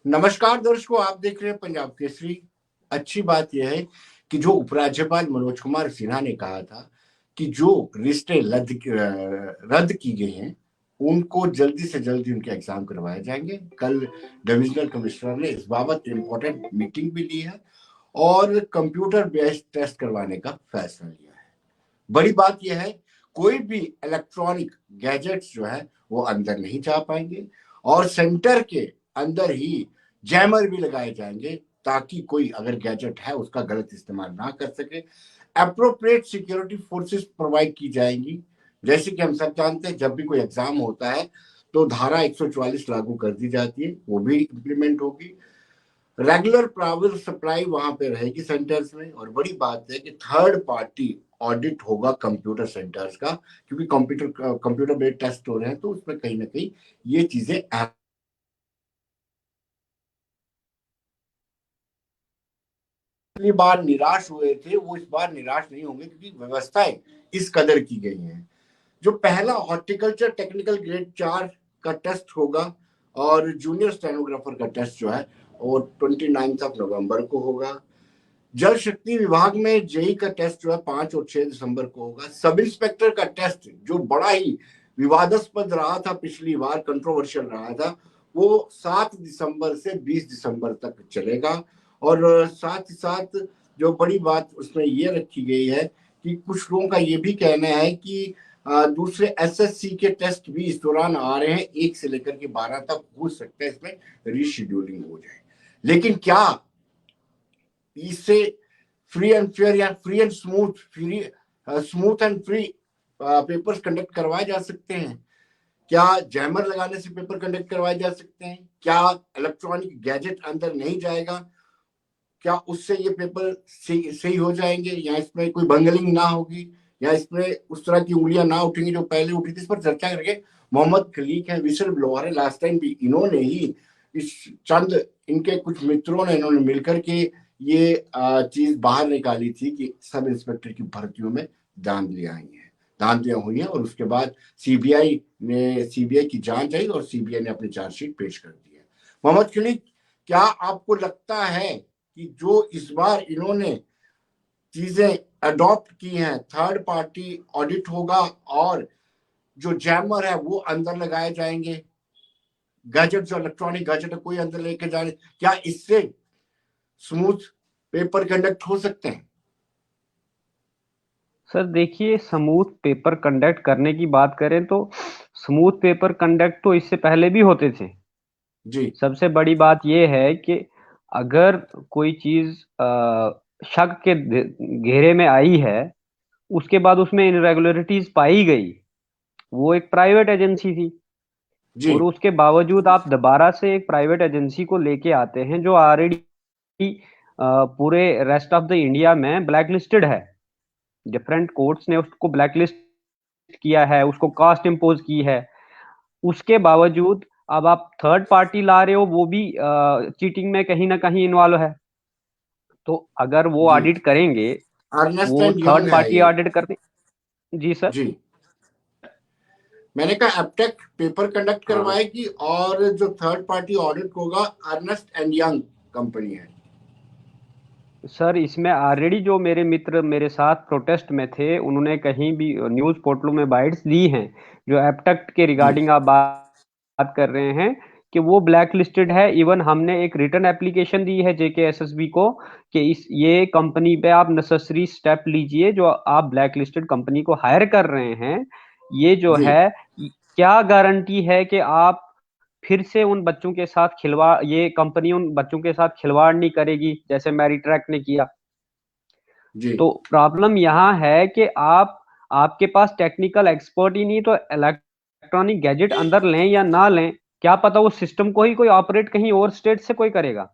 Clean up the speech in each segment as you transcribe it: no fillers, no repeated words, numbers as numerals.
नमस्कार दर्शकों, आप देख रहे हैं पंजाब केसरी। अच्छी बात यह है कि जो उपराज्यपाल मनोज कुमार सिन्हा ने कहा था कि जो रिश्ते रद्द की गई हैं उनको जल्दी से जल्दी उनके एग्जाम करवाए जाएंगे। कल डिविजनल कमिश्नर ने इस बाबत इम्पोर्टेंट मीटिंग भी ली है और कंप्यूटर बेस्ड टेस्ट करवाने का फैसला लिया है। बड़ी बात यह है, कोई भी इलेक्ट्रॉनिक गैजेट्स जो है वो अंदर नहीं जा पाएंगे और सेंटर के अंदर ही जैमर भी लगाए जाएंगे ताकि कोई अगर गैजेट है उसका गलत इस्तेमाल ना कर सके। अप्रोप्रिएट सिक्योरिटी फोर्सेस प्रोवाइड की जाएंगी। जैसे कि हम सब जानते हैं, जब भी कोई एग्जाम होता है तो धारा 144 लागू कर दी जाती है, वो भी इम्प्लीमेंट होगी। रेगुलर पावर सप्लाई वहां पे रहेगी सेंटर्स में। और बड़ी बात है कि थर्ड पार्टी ऑडिट होगा कंप्यूटर सेंटर्स का, क्योंकि कंप्यूटर बेस्ड टेस्ट हो रहे हैं तो उसमें कहीं ना कहीं ये चीजें पिछली बार निराश हुए थे वो इस बार निराश नहीं होंगे, क्योंकि व्यवस्थाएं इस कदर की गई हैं। जो पहला हॉर्टिकल्चर टेक्निकल ग्रेड 4 का टेस्ट होगा और जूनियर स्टेनोग्राफर का टेस्ट जो है वो 29 नवंबर को होगा। जल शक्ति विभाग में जेई का टेस्ट जो है 5 और 6 दिसंबर को होगा। सब इंस्पेक्टर का टेस्ट जो बड़ा ही विवादास्पद रहा था, पिछली बार कंट्रोवर्शियल रहा था, वो 7 दिसंबर से 20 दिसंबर तक चलेगा। और साथ ही साथ जो बड़ी बात उसमें ये रखी गई है कि कुछ लोगों का ये भी कहना है कि दूसरे एसएससी के टेस्ट भी इस दौरान आ रहे हैं, 1 से लेकर के 12 तक हो सकता है इसमें रीशेड्यूलिंग हो जाए। लेकिन क्या इससे फ्री एंड फेयर या free and smooth and free papers conduct करवाए जा सकते हैं? क्या जैमर लगाने से पेपर कंडक्ट करवाए जा सकते हैं? क्या इलेक्ट्रॉनिक गैजेट अंदर नहीं जाएगा? क्या उससे ये पेपर सही हो जाएंगे, या इसमें कोई बंगलिंग ना होगी, या इसमें उस तरह की उंगलियां ना उठेंगी जो पहले उठी थी? इस पर चर्चा करके मोहम्मद खलीक है, विशल ब्लोअर है, लास्ट टाइम भी इन्होंने ही इस चंद इनके कुछ मित्रों ने इन्होंने मिलकर के ये चीज बाहर निकाली थी कि सब इंस्पेक्टर की भर्तियों में धांधलियां हुई हैं। और उसके बाद सीबीआई की जांच आई और सीबीआई ने अपनी चार्जशीट पेश कर दी है। मोहम्मद खलीक, क्या आपको लगता है कि जो इस बार इन्होंने चीजें अडॉप्ट की हैं, थर्ड पार्टी ऑडिट होगा और जो जैमर है वो अंदर लगाए जाएंगे, गैजेट जो इलेक्ट्रॉनिक गैजेट है कोई अंदर लेके जाए, क्या इससे स्मूथ पेपर कंडक्ट हो सकते हैं? सर देखिए, स्मूथ पेपर कंडक्ट करने की बात करें तो स्मूथ पेपर कंडक्ट तो इससे पहले भी होते थे। जी सबसे बड़ी बात यह है कि अगर कोई चीज शक के घेरे में आई है, उसके बाद उसमें इनरेगुलरिटीज पाई गई, वो एक प्राइवेट एजेंसी थी, जी और उसके बावजूद आप दोबारा से एक प्राइवेट एजेंसी को लेके आते हैं जो ऑलरेडी पूरे रेस्ट ऑफ द इंडिया में ब्लैक लिस्टेड है। डिफरेंट कोर्ट्स ने उसको ब्लैक लिस्ट किया है, उसको कास्ट इम्पोज की है। उसके बावजूद अब आप थर्ड पार्टी ला रहे हो, वो भी चीटिंग में कहीं ना कहीं इन्वॉल्व है। तो अगर वो जी ऑडिट करेंगे, अर्नेस्ट वो एंड यंग थर्ड है पार्टी ये। ऑडिट करते। जी सर। जी, मैंने कहा अब तक पेपर कंडक्ट हाँ करवाएगी और जो थर्ड पार्टी ऑडिट होगा अर्नेस्ट एंड यंग कंपनी है। सर, इसमें ऑलरेडी जो मेरे मित्र मेरे साथ प्रोटेस्ट में थे, उन्होंने कहीं भी न्यूज पोर्टलों में बाइट्स दी हैं, जो एप्टेक्ट के जी रिगार्डिंग आप बात कर रहे हैं, कि वो ब्लैक लिस्टेड है। इवन हमने एक रिटर्न एप्लीकेशन दी है जेकेएसएसबी को कि इस ये कंपनी पे आप नेसेसरी स्टेप लीजिए, जो आप ब्लैक लिस्टेड कंपनी को हायर कर रहे हैं, ये जो जी है, क्या गारंटी है कि आप फिर से उन बच्चों के साथ खिलवाड़, ये कंपनी उन बच्चों के साथ खिलवाड़ नहीं करेगी जैसे मैरीट्रैक ने किया। जी तो प्रॉब्लम यहाँ है कि आपके पास टेक्निकल एक्सपर्ट ही नहीं, तो इलेक्ट्रॉनिक गैजेट अंदर लें या ना लें, क्या पता वो सिस्टम को ही कोई ऑपरेट कहीं और स्टेट से कोई करेगा,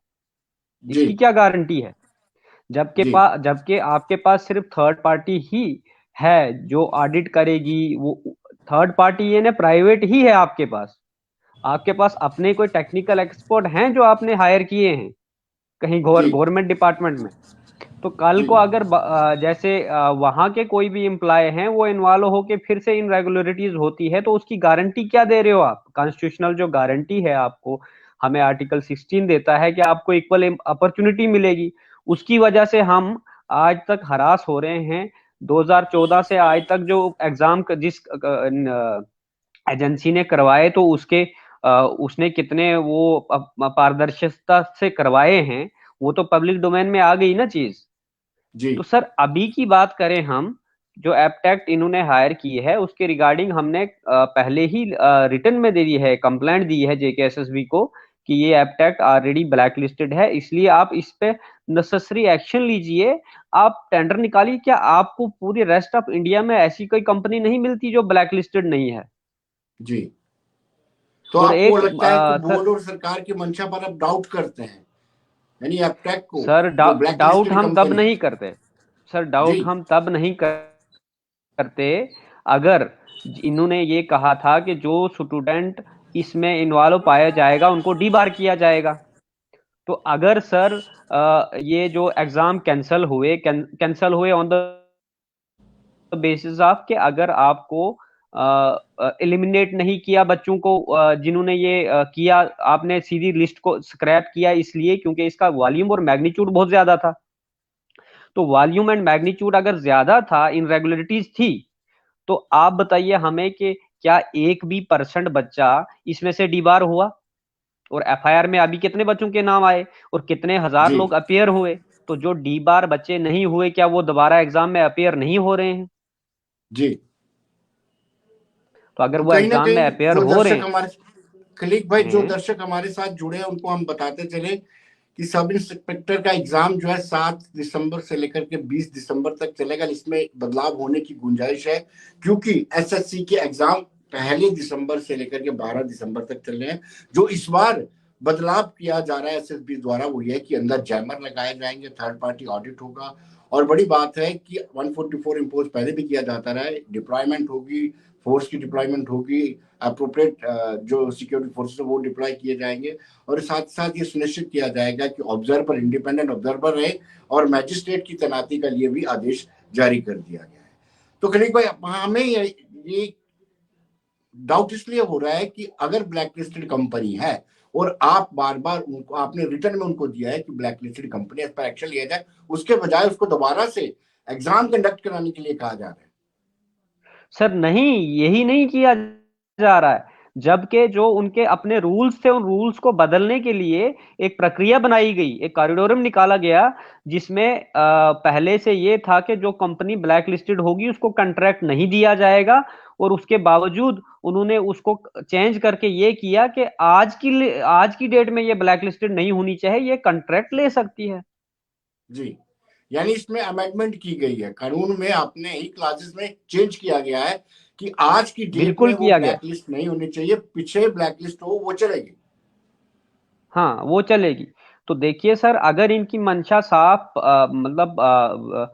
जी इसकी क्या गारंटी है? जी जबकि आपके पास सिर्फ थर्ड पार्टी ही है जो ऑडिट करेगी। वो थर्ड पार्टी ये ना प्राइवेट ही है आपके पास अपने कोई टेक्निकल एक्सपर्ट हैं जो आपने हायर किए हैं कहीं जी गवर्नमेंट डिपार्टमेंट में। तो कल जी को अगर जैसे वहां के कोई भी एम्प्लॉय हैं वो इन्वॉल्व होके फिर से इनरेगुलरिटीज होती है, तो उसकी गारंटी क्या दे रहे हो आप? कॉन्स्टिट्यूशनल जो गारंटी है आपको हमें आर्टिकल 16 देता है कि आपको इक्वल अपॉर्चुनिटी मिलेगी। उसकी वजह से हम आज तक हरास हो रहे हैं। 2014 से आज तक जो एग्जाम जिस एजेंसी ने करवाए, तो उसने कितने वो पारदर्शिता से करवाए हैं, वो तो पब्लिक डोमेन में आ गई ना चीज। जी तो सर अभी की बात करें हम, जो एपटेक्ट इन्होंने हायर की है उसके रिगार्डिंग हमने पहले ही रिटर्न में दे दी है, कंप्लेंट दी है जेकेएसएसबी को कि ये एपटेक्ट ऑलरेडी ब्लैक लिस्टेड है, इसलिए आप इस पे नेसेसरी एक्शन लीजिए, आप टेंडर निकालिए। क्या आपको पूरी रेस्ट ऑफ इंडिया में ऐसी कोई कंपनी नहीं मिलती जो ब्लैक लिस्टेड नहीं है? जी। तो और आपको एक लगता है कि सर, बोर्ड और सरकार की मंशा पर आप डाउट करते हैं, यानी एपटेक को, सर जो ब्लैक डाउट लिस्टेड हम तब कंपनी। नहीं करते। सर जी डाउट हम तब नहीं करते अगर इन्होंने ये कहा था कि जो स्टूडेंट इसमें इन्वॉल्व पाया जाएगा उनको डीबार किया जाएगा। तो अगर सर ये जो एग्जाम कैंसल हुए ऑन द बेसिस ऑफ कि अगर आपको एलिमिनेट नहीं किया बच्चों को, जिन्होंने ये किया, आपने सीधी लिस्ट को स्क्रैप किया इसलिए क्योंकि इसका वॉल्यूम और मैग्नीट्यूड बहुत ज्यादा था। तो वॉल्यूम एंड मैग्नीट्यूड अगर ज्यादा था, इनरेगुलरिटीज थी, तो आप बताइए हमें कि क्या एक भी परसेंट बच्चा इसमें से डीबार हुआ? और एफआईआर में अभी कितने बच्चों के नाम आए और कितने हजार जी लोग अपेयर हुए? तो जो डी बार बच्चे नहीं हुए, क्या वो दोबारा एग्जाम में अपेयर नहीं हो रहे हैं? जी। तो अगर तो वो कहीं ना एग्जाम में कहीं अपेयर जो हो रहे दर्शक हमारे, खलीक भाई, जो हैं। दर्शक हमारे साथ जुड़े हैं उनको हम बताते चले कि सब इंस्पेक्टर का एग्जाम जो है 7 दिसंबर से लेकर के 20 दिसंबर तक चलेगा। इसमें बदलाव होने की गुंजाइश है, क्योंकि एसएससी के एग्जाम 1 दिसंबर से लेकर के 12 दिसंबर तक चल रहे हैं। जो इस बार बदलाव किया जा रहा है एसएसबी द्वारा वो ये है कि अंदर जैमर लगाए जाएंगे, थर्ड पार्टी ऑडिट होगा, और बड़ी बात है कि 144 इम्पोज पहले भी किया जाता रहा है, डिप्लॉयमेंट होगी, फोर्स की डिप्लॉयमेंट होगी, अप्रोप्रिएट जो सिक्योरिटी फोर्सेस है वो डिप्लॉय किए जाएंगे, और साथ साथ ये सुनिश्चित किया जाएगा कि ऑब्जर्वर इंडिपेंडेंट ऑब्जर्वर रहे, और मैजिस्ट्रेट की तैनाती का लिए भी आदेश जारी कर दिया गया है। तो खलीक भाई, हमें ये डाउट इसलिए हो रहा है कि अगर ब्लैक लिस्टेड कंपनी है और आप बार बार उनको, आपने रिटर्न में उनको दिया है कि ब्लैक लिस्टेड कंपनी, इस पर एक्शन लिया जाए, उसके बजाय उसको दोबारा से एग्जाम कंडक्ट कराने के लिए कहा जा रहा है। सर नहीं, यही नहीं किया जा रहा है। जबकि जो उनके अपने रूल्स थे, उन रूल्स को बदलने के लिए एक प्रक्रिया बनाई गई, एक कॉरिडोरम निकाला गया, जिसमें पहले से ये था कि जो कंपनी ब्लैक लिस्टेड होगी उसको कॉन्ट्रैक्ट नहीं दिया जाएगा। और उसके बावजूद उन्होंने उसको चेंज करके ये किया कि आज की डेट में ये ब्लैक लिस्टेड नहीं होनी चाहिए, ये कॉन्ट्रैक्ट ले सकती है। जी, यानी इसमें अमेंडमेंट की गई है, कानून में अपने ही क्लासेस में चेंज किया गया है कि आज की डेट में बिल्कुल वो किया गया। ब्लैक लिस्ट नहीं होनी चाहिए, पीछे ब्लैक लिस्ट हो वो चलेगी। हाँ वो चलेगी। तो देखिए सर, अगर इनकी मंशा साफ मतलब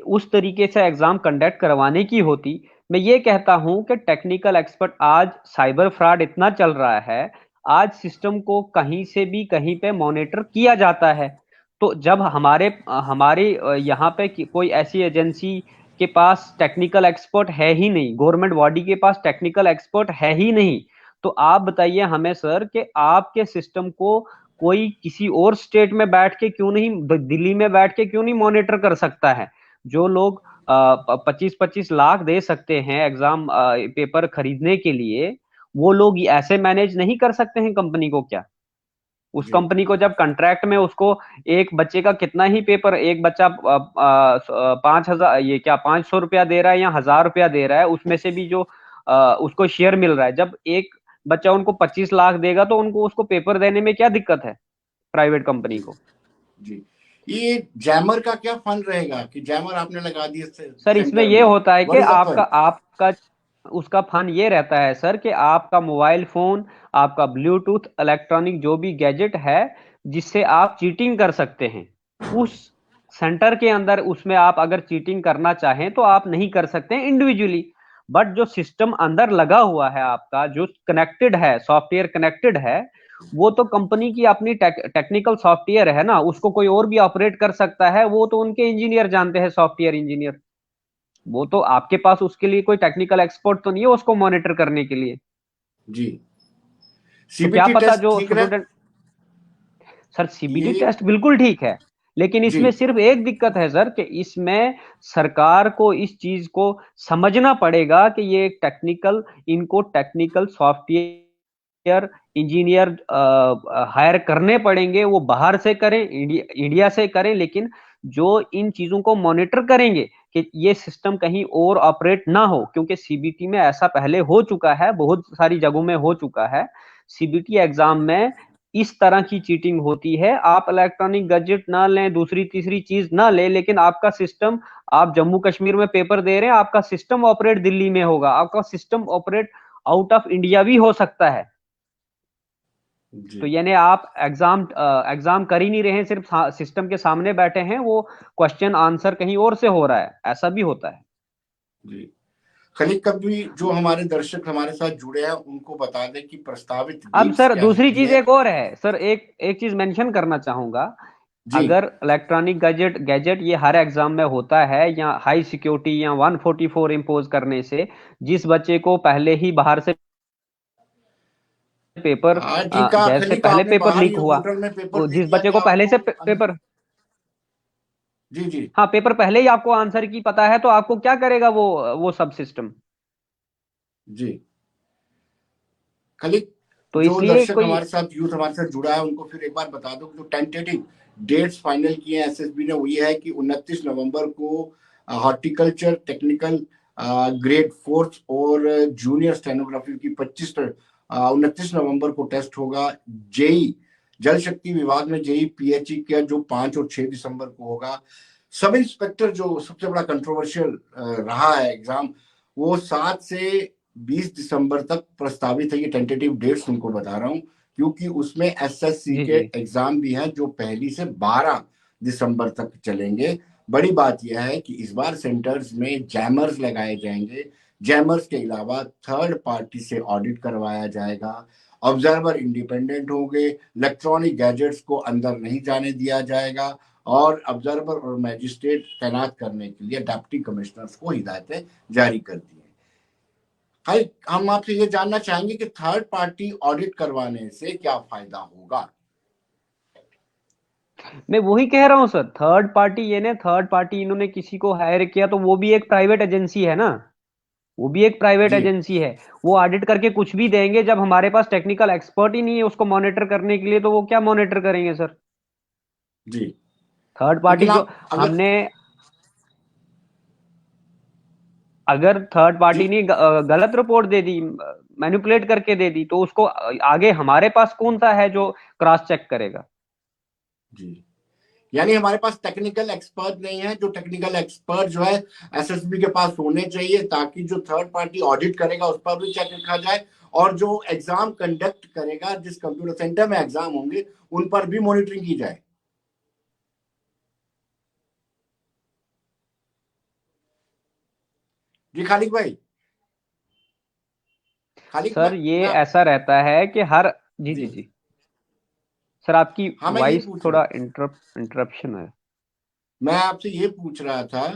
उस तरीके से एग्जाम कंडक्ट करवाने की होती, मैं ये कहता हूं कि टेक्निकल एक्सपर्ट, आज साइबर फ्रॉड इतना चल रहा है, आज सिस्टम को कहीं से भी कहीं पे मॉनिटर किया जाता है। तो जब हमारे यहाँ पे कोई ऐसी एजेंसी के पास टेक्निकल एक्सपर्ट है ही नहीं, गवर्नमेंट बॉडी के पास टेक्निकल एक्सपर्ट है ही नहीं, तो आप बताइए हमें सर कि आपके सिस्टम को कोई किसी और स्टेट में बैठ के क्यों नहीं, दिल्ली में बैठ के क्यों नहीं मॉनिटर कर सकता है? जो लोग 25-25 लाख दे सकते हैं एग्जाम पेपर खरीदने के लिए, वो लोग ऐसे मैनेज नहीं कर सकते हैं कंपनी को क्या? उस जी कंपनी को जब कॉन्ट्रैक्ट में उसको एक बच्चे का कितना ही पेपर, एक बच्चा 5,000, ये क्या 500 रुपया दे रहा है या 1,000 रुपया दे रहा है, उसमें से भी जो उसको शेयर मिल रहा है, जब एक बच्चा उनको 25 लाख देगा तो उनको उसको पेपर देने में क्या दिक्कत है प्राइवेट कंपनी जी को? जी। ये जैमर का क्या फन रहेगा कि जैमर आपने लगा दिए सर इसमें सेंटर ये में, होता है कि व्हाट इज द आपका फन? आपका उसका फन ये रहता है सर कि आपका मोबाइल फोन, आपका ब्लूटूथ इलेक्ट्रॉनिक जो भी गैजेट है जिससे आप चीटिंग कर सकते हैं, उस सेंटर के अंदर, उसमें आप अगर चीटिंग करना चाहें तो आप नहीं कर सकते इंडिविजुअली। बट जो सिस्टम अंदर लगा हुआ है आपका, जो कनेक्टेड है, सॉफ्टवेयर कनेक्टेड है, वो तो कंपनी की अपनी टेक्निकल सॉफ्टवेयर है ना, उसको कोई और भी ऑपरेट कर सकता है, वो तो उनके इंजीनियर जानते हैं, सॉफ्टवेयर इंजीनियर। वो तो आपके पास उसके लिए कोई टेक्निकल एक्सपर्ट तो नहीं है उसको मॉनिटर करने के लिए। जी। तो क्या सीबीटी पता टेस्ट जो ठीक रहा? स्टूडेंट, सर सीबीटी ये टेस्ट बिल्कुल ठीक है, लेकिन जी इसमें सिर्फ एक दिक्कत है सर कि इसमें सरकार को इस चीज को समझना पड़ेगा कि ये एक टेक्निकल, इनको टेक्निकल सॉफ्टवेयर इंजीनियर हायर करने पड़ेंगे, वो बाहर से करें, इंडिया से करें, लेकिन जो इन चीजों को मॉनिटर करेंगे कि ये सिस्टम कहीं और ऑपरेट ना हो, क्योंकि सीबीटी में ऐसा पहले हो चुका है, बहुत सारी जगहों में हो चुका है। सीबीटी एग्जाम में इस तरह की चीटिंग होती है, आप इलेक्ट्रॉनिक गैजेट ना लें, दूसरी तीसरी चीज ना लें, लेकिन आपका सिस्टम, आप जम्मू कश्मीर में पेपर दे रहे हैं, आपका सिस्टम ऑपरेट दिल्ली में होगा, आपका system operate out of India भी हो सकता है। तो जी यानी आप एग्जाम कर ही नहीं रहे हैं, सिर्फ सिस्टम के सामने बैठे हैं, वो क्वेश्चन आंसर कहीं और से हो रहा है, ऐसा भी होता है। जी खलीक, कभी जो हमारे दर्शक हमारे साथ जुड़े हैं उनको बता दें कि प्रस्तावित अब डेट्स सर क्या दूसरी होती चीज है। एक और है सर, एक एक चीज मेंशन करना चाहूंगा। जी अगर इलेक्ट्रॉनिक गैजेट गैजेट ये हर एग्जाम में होता है, या हाई सिक्योरिटी या 144 इम्पोज करने से जिस बच्चे को पहले ही बाहर से पेपर, ठीक है जैसे खलीक, पहले आपने पेपर बाहर लीक ये हुआ, होटल में पेपर वो दे जिस दिया, बच्चे को क्या पहले से आपको पेपर, जी जी हाँ पेपर पहले ही आपको आंसर की पता है, तो आपको क्या करेगा वो सब सिस्टम। जी खलीक, तो जो इसलिए दर्शक कोई, हमारे साथ यूथ हमारे साथ जुड़ा है उनको फिर एक बार बता दो, जो टेंटेटिव डेट्स फाइनल किए हैं एसएसबी ने, वो ये है कि 29 नवंबर को हॉर्टिकल्चर टेक्निकल ग्रेड फोर्थ और जूनियर स्टेनोग्राफी की 29 नवंबर को टेस्ट होगा। जेई जल शक्ति विभाग में जेई पीएचई किया, जो 5 और 6 दिसंबर को होगा। सब इंस्पेक्टर जो सबसे बड़ा कंट्रोवर्शियल रहा है एग्जाम, वो 7 से 20 दिसंबर तक प्रस्तावित है। ये टेंटेटिव डेट्स तुमको बता रहा हूँ क्योंकि उसमें एसएससी जी के जी एग्जाम भी हैं जो 1 से 12 दिसंबर तक चलेंगे। बड़ी बात यह है कि इस बार सेंटर्स में जैमर्स लगाए जाएंगे। जैमर्स के अलावा थर्ड पार्टी से ऑडिट करवाया जाएगा। ऑब्जर्वर इंडिपेंडेंट होंगे। इलेक्ट्रॉनिक गैजेट्स को अंदर नहीं जाने दिया जाएगा और ऑब्जर्वर और मैजिस्ट्रेट तैनात करने के लिए डिप्टी कमिश्नर्स को हिदायतें जारी कर दी हैं। भाई, हम आपसे ये जानना चाहेंगे कि थर्ड पार्टी ऑडिट करवाने से क्या फायदा होगा। मैं वही कह रहा हूँ सर, थर्ड पार्टी, ये ने थर्ड पार्टी इन्होंने किसी को हायर किया तो वो भी एक प्राइवेट एजेंसी है ना, वो भी एक प्राइवेट जी एजेंसी है। वो ऑडिट करके कुछ भी देंगे, जब हमारे पास टेक्निकल एक्सपर्ट ही नहीं है उसको मॉनिटर करने के लिए, तो वो क्या मॉनिटर करेंगे सर। जी थर्ड पार्टी लेकिन जो आप अगर हमने, अगर थर्ड पार्टी जी ने गलत रिपोर्ट दे दी, मैनिपुलेट करके दे दी, तो उसको आगे हमारे पास कौन सा है जो क्रॉस चेक करेगा। जी यानी हमारे पास टेक्निकल एक्सपर्ट नहीं है। जो टेक्निकल एक्सपर्ट जो है एसएसबी के पास होने चाहिए, ताकि जो थर्ड पार्टी ऑडिट करेगा उस पर भी चेक रखा जाए और जो एग्जाम कंडक्ट करेगा, जिस कंप्यूटर सेंटर में एग्जाम होंगे, उन पर भी मॉनिटरिंग की जाए। जी खालिक भाई, खालिक सर ये मैं ऐसा रहता है कि हर, जी जी जी जी, सर आपकी हाँ, मैं यही वॉइस पूछ रहा थोड़ा हूँ। इंटरप्शन है। मैं आपसे ये पूछ रहा था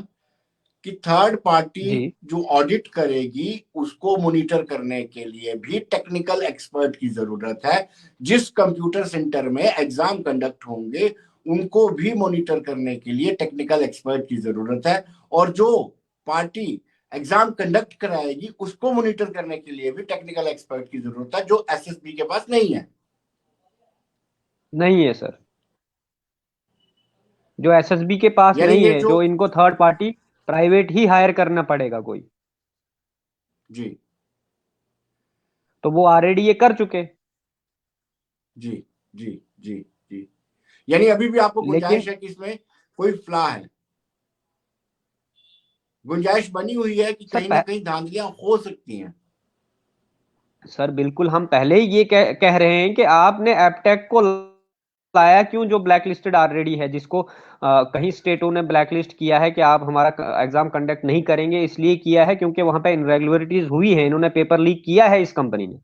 कि थर्ड पार्टी जी जो ऑडिट करेगी उसको मॉनिटर करने के लिए भी टेक्निकल एक्सपर्ट की जरूरत है। जिस कंप्यूटर सेंटर में एग्जाम कंडक्ट होंगे उनको भी मॉनिटर करने के लिए टेक्निकल एक्सपर्ट की जरूरत है। और जो पार्टी एग्जाम कंडक्ट कराएगी उसको मॉनिटर करने के लिए भी टेक्निकल एक्सपर्ट की जरूरत है, जो एसएसबी के पास नहीं है। नहीं है सर, जो एसएसबी के पास यानी नहीं ये है, जो जो इनको थर्ड पार्टी प्राइवेट ही हायर करना पड़ेगा कोई, जी तो वो ऑलरेडी ये कर चुके। जी जी जी जी यानी अभी भी आपको लेकिन गुंजाइश है कि इसमें कोई फ्ला है, गुंजाइश बनी हुई है कि सर कहीं ना कहीं धांधलियां हो सकती हैं। सर बिल्कुल, हम पहले ही ये कह रहे हैं कि आपने एपटेक को लाया क्यों, जो ब्लैक लिस्टेड ऑलरेडी है, जिसको कहीं स्टेटों ने ब्लैक लिस्ट किया है कि आप हमारा एग्जाम कंडक्ट नहीं करेंगे, इसलिए किया है क्योंकि वहां पे इनरेगुलरिटीज हुई है, इन्होंने पेपर लीक किया है इस कंपनी ने।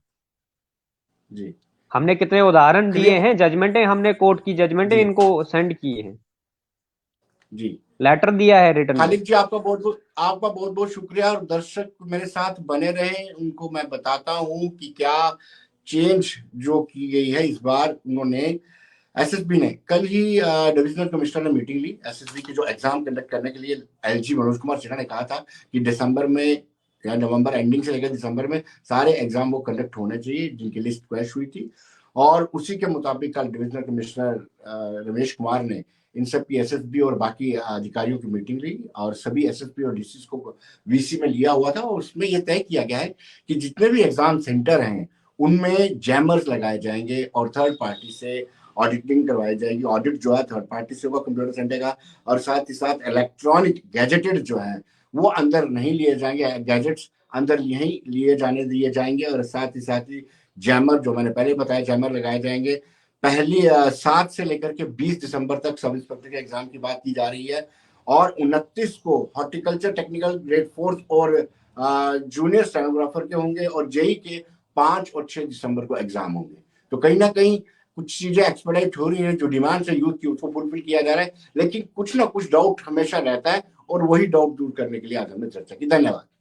जी हमने कितने उदाहरण दिए खलीक हैं, जजमेंटें, हमने कोर्ट की जजमेंटें जी इनको सेंड किए हैं, जी लेटर दिया है रिटर्न में। खालिद जी, आपका बहुत बहुत शुक्रिया। और दर्शक मेरे साथ बने रहे, उनको मैं बताता हूं कि क्या चेंज जो की गई है इस बार। उन्होंने एसएसबी ने कल ही डिविजनल कमिश्नर ने मीटिंग ली। एसएसबी के जो एग्जाम कंडक्ट करने के लिए एलजी मनोज कुमार सिन्हा ने कहा था कि दिसंबर में या नवंबर एंडिंग से लेकर दिसंबर में सारे एग्जाम वो कंडक्ट होने चाहिए जिनकी लिस्ट क्रैश हुई थी। और उसी के मुताबिक कल डिविजनल कमिश्नर रमेश कुमार ने इन सब की एसएसबी और बाकी अधिकारियों की मीटिंग ली और सभी एसएसबी और डीसी को वीसी में लिया हुआ था। और उसमें यह तय किया गया है कि जितने भी एग्जाम सेंटर हैं उनमें जैमर्स लगाए जाएंगे और थर्ड पार्टी से ऑडिटिंग करवाई जाएगी। ऑडिट जो है थर्ड पार्टी से होगा कंप्यूटर सेंटर का, और साथ ही साथ इलेक्ट्रॉनिक गैजेटेड जो है वो अंदर नहीं लिए जाएंगे, गैजेट्स अंदर यही लिए जाने दिए जाएंगे। और साथ ही जैमर जो मैंने पहले बताया जैमर लगाए जाएंगे। पहली 7 से लेकर के 20 दिसंबर तक सब इंस्पेक्टर के एग्जाम की बात की जा रही है। और 29 को हॉर्टिकल्चर टेक्निकल ग्रेड 4 और जूनियर स्टेनोग्राफर के होंगे और जेई के 5 और 6 दिसंबर को एग्जाम होंगे। तो कहीं ना कहीं कुछ चीजें एक्सपेडाइट हो रही हैं, जो डिमांड है यूथ की उसको फुलफिल किया जा रहा है, लेकिन कुछ ना कुछ डाउट हमेशा रहता है और वही डाउट दूर करने के लिए आज हमने चर्चा की। धन्यवाद।